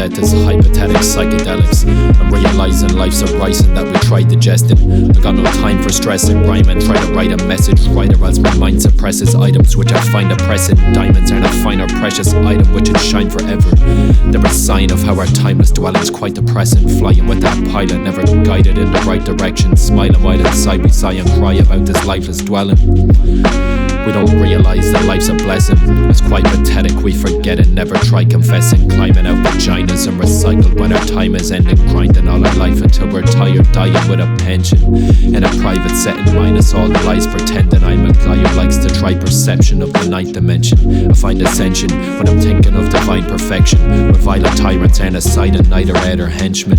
death is hypothetic psychedelics. I'm realizing life's a rice and that we try digesting. I got no time for stressing, rhyme and try to write a message. Write or else my mind suppresses items which I find oppressive. Diamonds aren't a fine or precious item which would shine forever. They're a sign of how our timeless dwelling's quite depressing. Flying with that pilot, never guided in the right direction. Smiling while inside we sigh and cry about this lifeless dwelling. We don't realize that life's a blessing. It's quite pathetic, we forget it, never try confessing. Climbing out vaginas and recycled when our time is ending. Grinding all our life until we're tired, dying with a pension. In a private setting, minus all the lies, pretending I'm a guy who likes to try perception of the ninth dimension. I find ascension when I'm thinking of divine perfection. Where violent tyrants aren't a sight and neither are their henchmen.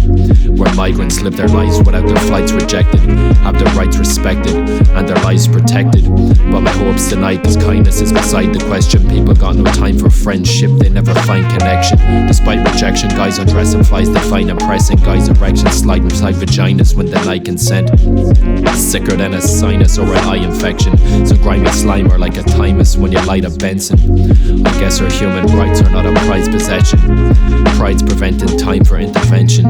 Where migrants live their lives without their flights rejected, have their rights respected and their lives protected. But my hopes tonight, this kindness is beside the question. People got no time for friendship, they never find connection. Despite rejection, guys undressing flies they find impressing. Guys erections slide inside vaginas when deny consent. Sicker than a sinus or an eye infection. So grimy slimer like a thymus when you light a Benson. I guess our human rights are not a prized possession. Pride's preventing time for intervention.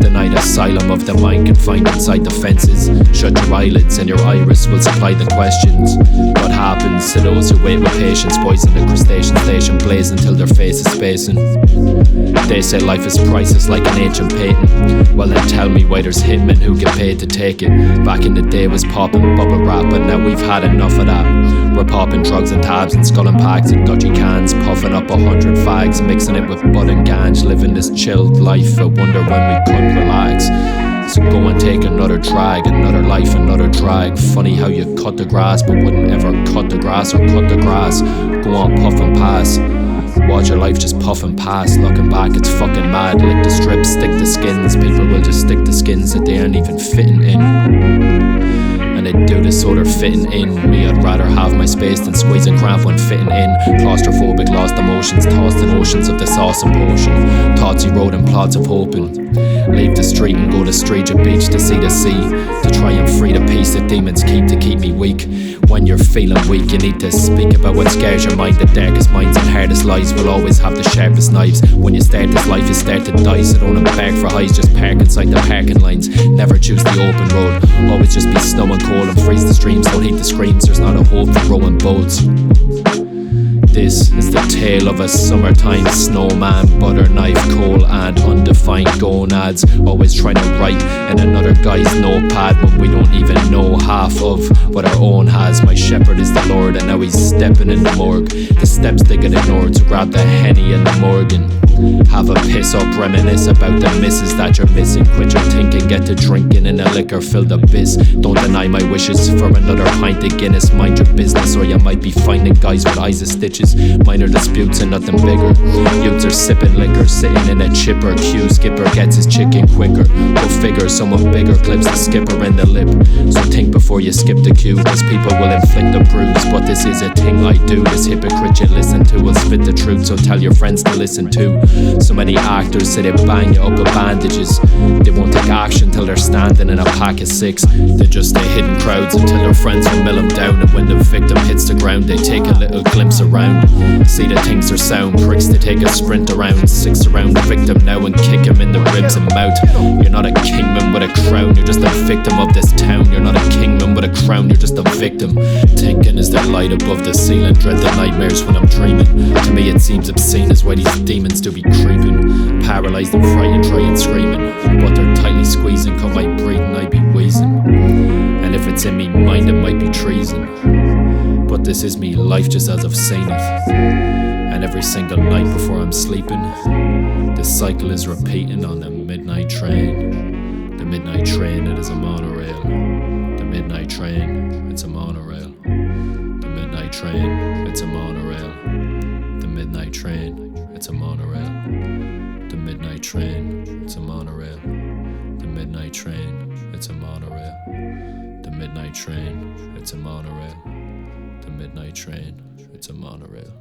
Denied asylum of the mind confined inside the fences. Shut your eyelids and your iris will supply the questions. What happens to those who wait with patience? Boys in the crustacean station blaze until their face is spacing. They say life is priceless like an ancient patent. Well then tell me why there's hitmen who get paid to take it. Back in the day was popping bubble wrap, but now we've had enough of that. We're popping drugs and tabs and skull and packs and dodgy cans, puffing up 100 fags, mixing it with bud and ganj, living this chilled life. I wonder when we could relax. So go and take another drag, another life, another drag. Funny how you cut the grass but wouldn't ever cut the grass or cut the grass. Go on, puff and pass. Watch your life just puff and pass. Looking back, it's fucking mad. Lick the strips, stick the skins. People will just stick the skins that they aren't even fitting in. And they do this so they're fitting in. Me, I'd rather have my space than squeezing cramp when fitting in. Claustrophobic, lost emotions, tossed in oceans of this awesome potion. Thoughts eroding, plots of hoping. Leave the street and go to Street Beach to see the sea. To try and free the peace that demons keep to keep me weak. When you're feeling weak, you need to speak about what scares your mind. The darkest minds and hardest lies will always have the sharpest knives. When you start this life, you start to die. So don't embark for highs, just park inside the parking lines. Never choose the open road. Always just be snow and cold and freeze the streams. Don't heed the screams, there's not a hope for rowing boats. This is the tale of a summertime snowman, butter knife, coal and undefined gonads. Always trying to write in another guy's notepad when we don't even know half of what our own has. My shepherd is the Lord and now he's stepping in the morgue. The steps they get ignored, so grab the Henny and the Morgan. Have a piss up, reminisce about the misses that you're missing. Quit your thinking, get to drinking in a liquor filled abyss. Don't deny my wishes for another pint of Guinness. Mind your business or you might be finding guys with eyes of stitches. Minor disputes and nothing bigger. Youths are sipping liquor, sitting in a chipper queue. Skipper gets his chicken quicker. Go figure, someone bigger clips the skipper in the lip. So think before you skip the queue, cause people will inflict a bruise. But this is a thing I do. This hypocrite you listen to will spit the truth, so tell your friends to listen too. So many actors say they bang you up with bandages. They won't take action till they're standing in a pack of six. They just stay hidden crowds until their friends will mill them down. And when the victim hits the ground, they take a little glimpse around. See the things are sound, pricks they take a sprint around. Six around the victim now and kick him in the ribs and mouth. You're not a kingman with a crown, you're just a victim of this town. You're not a kingman with a crown, you're just a victim. Thinking is there light above the ceiling, dread the nightmares when I'm dreaming. To me it seems obscene is why these demons do be creeping. Paralysed and frightened, trying screaming, but they're tightly squeezing. Come I breathing, I be wheezing. And if it's in me mind, it might be treason. But this is me life just as I've seen it. And every single night before I'm sleeping, this cycle is repeating on the midnight train. The midnight train, it is a monorail. The midnight train, it's a monorail. The midnight train, it's a monorail. The midnight train, it's a monorail. The midnight train, it's a monorail. The midnight train, it's a monorail. The midnight train, it's a monorail. The midnight train, it's a monorail.